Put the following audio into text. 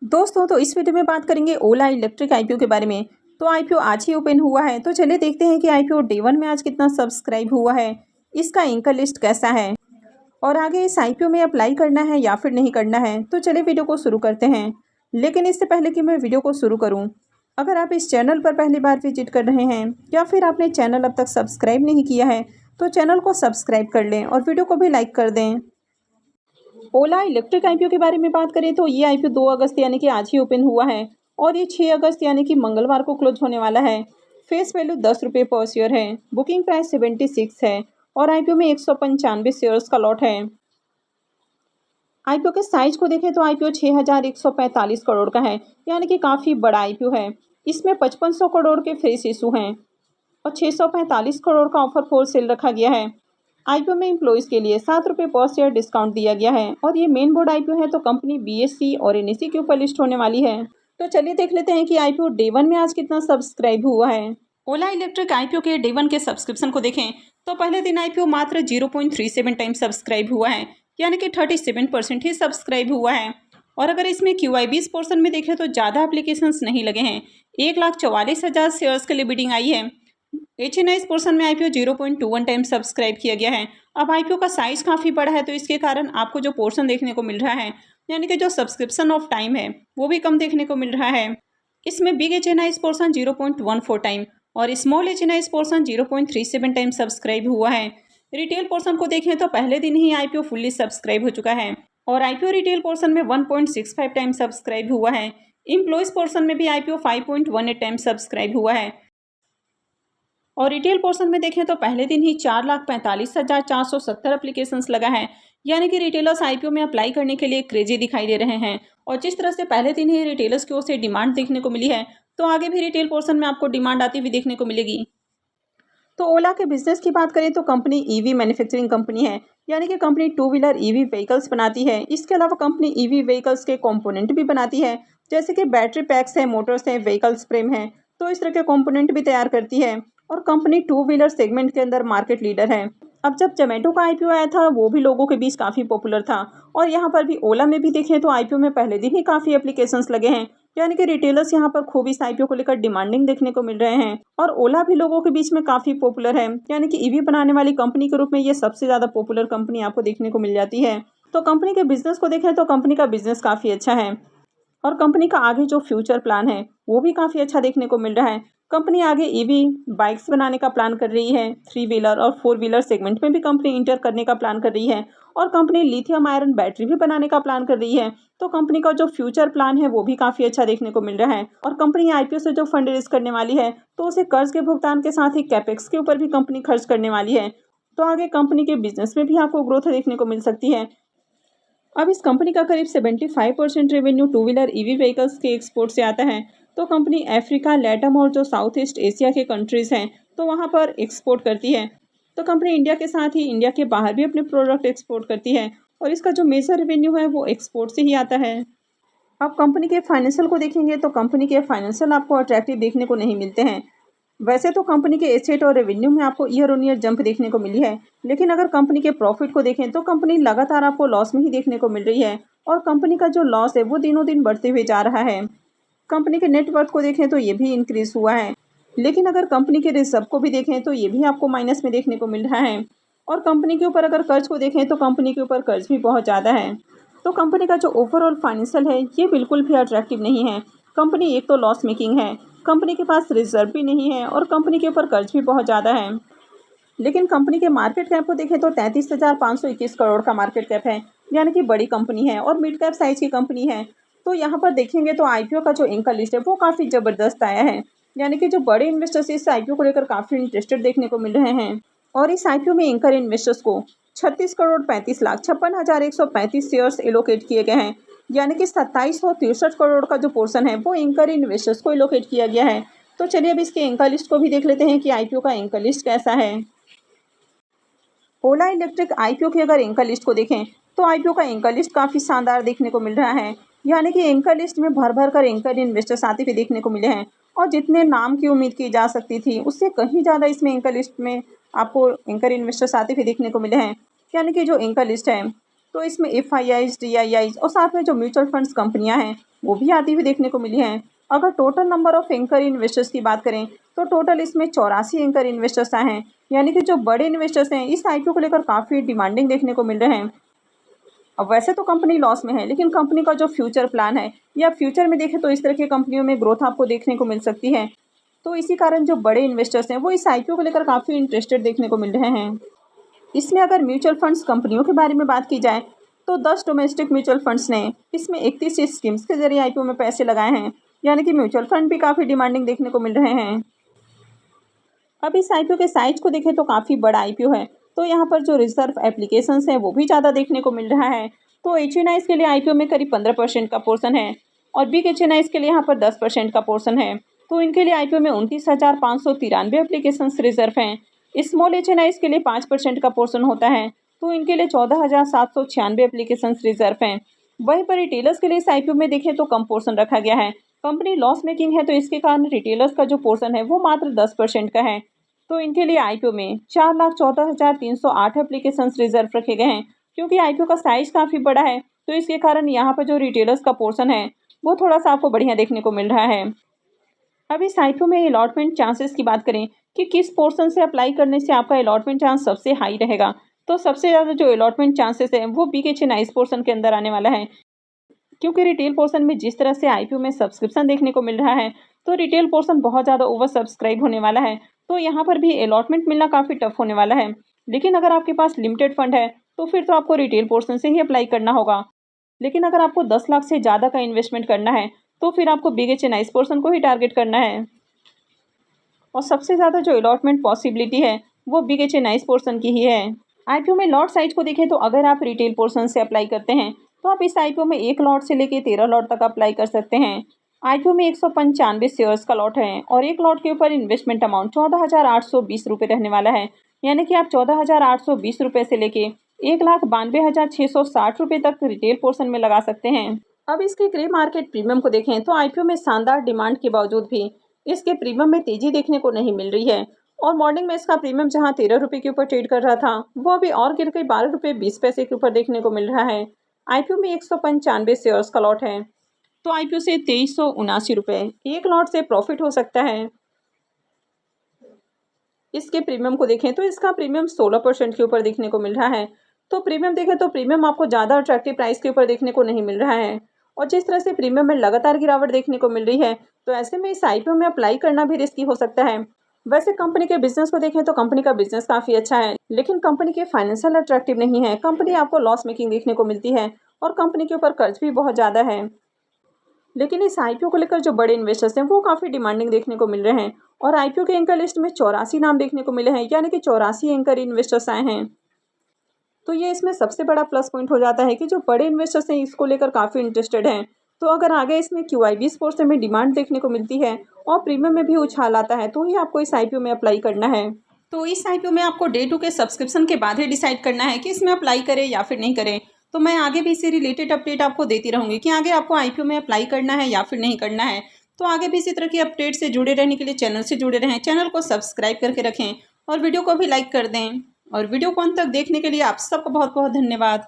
दोस्तों तो इस वीडियो में बात करेंगे ओला इलेक्ट्रिक आईपीओ के बारे में। तो आईपीओ आज ही ओपन हुआ है, तो चलिए देखते हैं कि आईपीओ डे 1 में आज कितना सब्सक्राइब हुआ है, इसका एंकर लिस्ट कैसा है और आगे इस आईपीओ में अप्लाई करना है या फिर नहीं करना है। तो चलिए वीडियो को शुरू करते हैं। लेकिन इससे पहले कि मैं वीडियो को शुरू करूँ, अगर आप इस चैनल पर पहली बार विजिट कर रहे हैं या फिर आपने चैनल अब तक सब्सक्राइब नहीं किया है तो चैनल को सब्सक्राइब कर लें और वीडियो को भी लाइक कर दें। ओला इलेक्ट्रिक आईपीओ के बारे में बात करें तो ये आईपीओ 2 अगस्त यानी कि आज ही ओपन हुआ है और ये 6 अगस्त यानी कि मंगलवार को क्लोज होने वाला है। फेस वैल्यू 10 रुपये पर शेयर है, बुकिंग प्राइस 76 है और आईपीओ में 195 शेयर्स का लॉट है। आईपीओ के साइज को देखें तो आईपीओ 6145 करोड़ का है, यानी कि काफ़ी बड़ा आईपीओ है। इसमें 5500 करोड़ के फ्रेश इशू हैं और 645 करोड़ का ऑफर फॉर सेल रखा गया है। आईपीओ में एम्प्लॉइज़ के लिए 7 रुपये पर शेयर डिस्काउंट दिया गया है और ये मेन बोर्ड आईपीओ है, तो कंपनी बीएसई और एनएसई के ऊपर लिस्ट होने वाली है। तो चलिए देख लेते हैं कि आईपीओ डे 1 में आज कितना सब्सक्राइब हुआ है। ओला इलेक्ट्रिक आईपीओ के डे 1 के सब्सक्रिप्शन को देखें तो पहले दिन आईपीओ मात्र 0.37 टाइम सब्सक्राइब हुआ है, यानी कि 37% ही सब्सक्राइब हुआ है। और अगर इसमें QIBs पोर्शन में देखें तो ज़्यादा एप्लीकेशंस नहीं लगे हैं, 1,44,000 शेयर्स के लिए बिडिंग आई है। HNI पोर्शन में आईपीओ 0.21 टाइम सब्सक्राइब किया गया है। अब आईपीओ का साइज काफ़ी बड़ा है, तो इसके कारण आपको जो पोर्शन देखने को मिल रहा है, यानी कि जो सब्सक्रिप्शन ऑफ टाइम है वो भी कम देखने को मिल रहा है। इसमें बिग HNI पोर्शन 0.14 टाइम और small HNI portion 0.37 time subscribe हुआ है। रिटेल पोर्शन को देखें तो पहले दिन ही आईपीओ फुल्ली सब्सक्राइब हो चुका है और आईपीओ रिटेल पोर्शन में 1.65 टाइम सब्सक्राइब हुआ है। एम्प्लॉइज पोर्शन में भी आईपीओ 5.18 टाइम सब्सक्राइब हुआ है और रिटेल पोर्शन में देखें तो पहले दिन ही 4,45,470 एप्लीकेशंस लगा है, यानी कि रिटेलर्स आईपीओ में अप्लाई करने के लिए क्रेजी दिखाई दे रहे हैं। और जिस तरह से पहले दिन ही रिटेलर्स की ओर से डिमांड देखने को मिली है, तो आगे भी रिटेल पोर्शन में आपको डिमांड आती हुई देखने को मिलेगी। तो ओला के बिजनेस की बात करें तो कंपनी ईवी मैन्युफैक्चरिंग कंपनी है, यानी कि कंपनी 2 व्हीलर ईवी व्हीकल्स बनाती है। इसके अलावा कंपनी ईवी व्हीकल्स के कंपोनेंट भी बनाती है, जैसे कि बैटरी पैक्स है, मोटर्स हैं, व्हीकल्स फ्रेम है, तो इस तरह के कंपोनेंट भी तैयार करती है। और कंपनी 2 व्हीलर सेगमेंट के अंदर मार्केट लीडर है। अब जब जोमेटो का आईपीओ आया था वो भी लोगों के बीच काफ़ी पॉपुलर था और यहाँ पर भी ओला में भी देखें तो आईपीओ में पहले दिन ही काफ़ी एप्लीकेशंस लगे हैं, यानी कि रिटेलर्स यहाँ पर खूब इस आईपीओ को लेकर डिमांडिंग देखने को मिल रहे हैं। और ओला भी लोगों के बीच में काफ़ी पॉपुलर है, यानी कि ईवी बनाने वाली कंपनी के रूप में ये सबसे ज़्यादा पॉपुलर कंपनी आपको देखने को मिल जाती है। तो कंपनी के बिजनेस को देखें तो कंपनी का बिजनेस काफ़ी अच्छा है और कंपनी का आगे जो फ्यूचर प्लान है वो भी काफ़ी अच्छा देखने को मिल रहा है। कंपनी आगे ईवी बाइक्स बनाने का प्लान कर रही है, 3 व्हीलर और 4 व्हीलर सेगमेंट में भी कंपनी इंटर करने का प्लान कर रही है और कंपनी लिथियम आयरन बैटरी भी बनाने का प्लान कर रही है। तो कंपनी का जो फ्यूचर प्लान है वो भी काफ़ी अच्छा देखने को मिल रहा है और कंपनी आईपीओ से जो फंड रेज करने वाली है तो उसे कर्ज के भुगतान के साथ ही कैपेक्स के ऊपर भी कंपनी खर्च करने वाली है। तो आगे कंपनी के बिजनेस में भी आपको ग्रोथ देखने को मिल सकती है। अब इस कंपनी का करीब 75% रेवेन्यू 2 व्हीलर ईवी व्हीकल्स के एक्सपोर्ट से आता है। तो कंपनी अफ्रीका, लैटम और जो साउथ ईस्ट एशिया के कंट्रीज़ हैं तो वहाँ पर एक्सपोर्ट करती है। तो कंपनी इंडिया के साथ ही इंडिया के बाहर भी अपने प्रोडक्ट एक्सपोर्ट करती है और इसका जो मेजर रेवेन्यू है वो एक्सपोर्ट से ही आता है। अब कंपनी के फाइनेंशियल को देखेंगे तो कंपनी के फाइनेंशियल आपको अट्रैक्टिव देखने को नहीं मिलते हैं। वैसे तो कंपनी के एसेट और रेवेन्यू में आपको ईयर ऑन ईयर जंप देखने को मिली है, लेकिन अगर कंपनी के प्रॉफिट को देखें तो कंपनी लगातार आपको लॉस में ही देखने को मिल रही है और कंपनी का जो लॉस है वो दिनों दिन बढ़ते हुए जा रहा है। कंपनी के नेटवर्थ को देखें तो ये भी इंक्रीज हुआ है, लेकिन अगर कंपनी के रिजर्व को भी देखें तो ये भी आपको माइनस में देखने को मिल रहा है। और कंपनी के ऊपर अगर कर्ज को देखें तो कंपनी के ऊपर कर्ज भी बहुत ज़्यादा है। तो कंपनी का जो ओवरऑल फाइनेंशियल है ये बिल्कुल भी अट्रैक्टिव नहीं है। कंपनी एक तो लॉस मेकिंग है, कंपनी के पास रिजर्व भी नहीं है और कंपनी के ऊपर कर्ज भी बहुत ज़्यादा है। लेकिन कंपनी के मार्केट कैप को देखें तो 33,521 करोड़ का मार्केट कैप है, यानी कि बड़ी कंपनी है और मिड कैप साइज की कंपनी है। तो यहाँ पर देखेंगे तो आईपीओ का जो एंकर लिस्ट है वो काफ़ी ज़बरदस्त आया है, यानी कि जो बड़े इन्वेस्टर्स इस आईपीओ को लेकर काफ़ी इंटरेस्टेड देखने को मिल रहे हैं। और इस आईपीओ में एंकर इन्वेस्टर्स को 36,35,56,135 शेयर्स एलोकेट किए गए हैं, यानी कि 2763 करोड़ का जो पोर्शन है वो एंकर इन्वेस्टर्स को एलोकेट किया गया है। तो चलिए अब इसके एंकर लिस्ट को भी देख लेते हैं कि आईपीओ का एंकर लिस्ट कैसा है। ओला इलेक्ट्रिक आईपीओ की अगर एंकर लिस्ट को देखें तो आईपीओ का एंकर लिस्ट काफ़ी शानदार देखने को मिल रहा है, यानी कि एंकर लिस्ट में भर भर कर एंकर इन्वेस्टर्स आते हुए देखने को मिले हैं और जितने नाम की उम्मीद की जा सकती थी उससे कहीं ज़्यादा इसमें एंकर लिस्ट में आपको एंकर इन्वेस्टर्स आते हुए देखने को मिले हैं। यानी कि जो एंकर लिस्ट है तो इसमें FIIs, DIIs और साथ में जो म्यूचुअल फंड्स कंपनियां हैं वो भी आती हुई देखने को मिली हैं। अगर total number of anchor investors की बात करें तो टोटल इसमें 84 एंकर इन्वेस्टर्स आए हैं, यानी कि जो बड़े इन्वेस्टर्स हैं इस IPO को लेकर काफ़ी डिमांडिंग देखने को मिल रहे हैं। अब वैसे तो कंपनी लॉस में है, लेकिन कंपनी का जो फ्यूचर प्लान है या फ्यूचर में देखें तो इस तरह की कंपनियों में ग्रोथ आपको देखने को मिल सकती है। तो इसी कारण जो बड़े इन्वेस्टर्स हैं वो इस IPO को लेकर काफ़ी इंटरेस्टेड देखने को मिल रहे हैं। इसमें अगर म्यूचुअल फंड्स कंपनियों के बारे में बात की जाए तो 10 डोमेस्टिक म्यूचुअल फंड्स ने इसमें 31 स्कीम्स के जरिए IPO में पैसे लगाए हैं, यानी कि म्यूचुअल फंड भी काफ़ी डिमांडिंग देखने को मिल रहे हैं। अब इस IPO के साइज को देखें तो काफ़ी बड़ा IPO है, तो यहाँ पर जो रिजर्व एप्लीकेशंस हैं वो भी ज़्यादा देखने को मिल रहा है। तो HNIs के लिए IPO में करीब 15% का पोर्शन है और बिग HNIs के लिए यहाँ पर 10% का पोर्शन है। तो इनके लिए IPO में 29,593 एप्लीकेशंस रिजर्व हैं। स्मॉल HNIs के लिए 5% का पोर्शन होता है, तो इनके लिए 14,796 एप्लीकेशंस रिजर्व हैं। वहीं पर रिटेलर्स के लिए इस IPO में देखें तो कम पोर्शन रखा गया है। कंपनी लॉस मेकिंग है, तो इसके कारण रिटेलर्स का जो पोर्शन है वो मात्र 10% का है। तो इनके लिए IPO में 4,14,308 एप्लीकेशंस रिजर्व रखे गए हैं। क्योंकि IPO का साइज काफ़ी बड़ा है, तो इसके कारण यहाँ पर जो रिटेलर्स का पोर्शन है वो थोड़ा सा आपको बढ़िया देखने को मिल रहा है। अब इस IPO में अलॉटमेंट चांसेस की बात करें कि किस पोर्शन से अप्लाई करने से आपका अलॉटमेंट चांस सबसे हाई रहेगा, तो सबसे ज़्यादा जो अलॉटमेंट चांसेस है वो बिग HNIs पोर्शन के अंदर आने वाला है। क्योंकि रिटेल पोर्शन में जिस तरह से IPO में सब्सक्रिप्शन देखने को मिल रहा है, तो रिटेल पोर्शन बहुत ज़्यादा ओवर सब्सक्राइब होने वाला है, तो यहाँ पर भी अलॉटमेंट मिलना काफ़ी टफ होने वाला है। लेकिन अगर आपके पास लिमिटेड फंड है तो फिर तो आपको रिटेल पोर्शन से ही अप्लाई करना होगा। लेकिन अगर आपको 10 लाख से ज़्यादा का इन्वेस्टमेंट करना है तो फिर आपको बिग HNIs पोर्शन को ही टारगेट करना है। और सबसे ज़्यादा जो अलॉटमेंट पॉसिबिलिटी है वो बिग HNIs पोर्शन की ही है। IPO में लॉट साइज को देखें तो अगर आप रिटेल पोर्शन से अप्लाई करते हैं तो आप इस IPO में 1 लॉट से लेकर 13 लॉट तक अप्लाई कर सकते हैं। IPO में 195 शेयर्स का लॉट है और एक लॉट के ऊपर इन्वेस्टमेंट अमाउंट 14,820 रुपये रहने वाला है, यानी कि आप 14,820 रुपये से लेके 1,92,660 रुपये तक रिटेल पोर्शन में लगा सकते हैं। अब इसके ग्रे मार्केट प्रीमियम को देखें तो IPO में शानदार डिमांड के बावजूद भी इसके प्रीमियम में तेजी देखने को नहीं मिल रही है और मॉर्निंग में इसका प्रीमियम जहां 13 रुपये के ऊपर ट्रेड कर रहा था वो अभी और गिर के 12 रुपये 20 पैसे के ऊपर देखने को मिल रहा है। IPO में 195 शेयर्स का लॉट है, तो IPO से 2379 रुपये एक लॉट से प्रॉफिट हो सकता है। इसके प्रीमियम को देखें तो इसका प्रीमियम 16% के ऊपर देखने को मिल रहा है। तो प्रीमियम देखें तो प्रीमियम आपको ज़्यादा अट्रैक्टिव प्राइस के ऊपर देखने को नहीं मिल रहा है और जिस तरह से प्रीमियम में लगातार गिरावट देखने को मिल रही है तो ऐसे में इस IPO में अप्लाई करना भी रिस्की हो सकता है। वैसे कंपनी के बिजनेस को देखें तो कंपनी का बिजनेस काफ़ी अच्छा है, लेकिन कंपनी के फाइनेंशियल अट्रैक्टिव नहीं है। कंपनी आपको लॉस मेकिंग देखने को मिलती है और कंपनी के ऊपर कर्ज भी बहुत ज़्यादा है। लेकिन इस IPO को लेकर जो बड़े इन्वेस्टर्स हैं वो काफ़ी डिमांडिंग देखने को मिल रहे हैं और IPO के एंकर लिस्ट में 84 नाम देखने को मिले हैं, यानी कि 84 एंकर इन्वेस्टर्स आए हैं। तो ये इसमें सबसे बड़ा प्लस पॉइंट हो जाता है कि जो बड़े इन्वेस्टर्स हैं इसको लेकर काफ़ी इंटरेस्टेड हैं। तो अगर आगे इसमें QIB पोर्शन में डिमांड देखने को मिलती है और प्रीमियम में भी उछाल आता है तो ही आपको इस IPO में अप्लाई करना है। तो इस IPO में आपको Day 2 के सब्सक्रिप्शन के बाद ही डिसाइड करना है कि इसमें अप्लाई करें या फिर नहीं करें। तो मैं आगे भी इससे रिलेटेड अपडेट आपको देती रहूँगी कि आगे आपको IPO में अप्लाई करना है या फिर नहीं करना है। तो आगे भी इसी तरह की अपडेट से जुड़े रहने के लिए चैनल से जुड़े रहें, चैनल को सब्सक्राइब करके रखें और वीडियो को भी लाइक कर दें। और वीडियो को अंत तक देखने के लिए आप सबका बहुत बहुत धन्यवाद।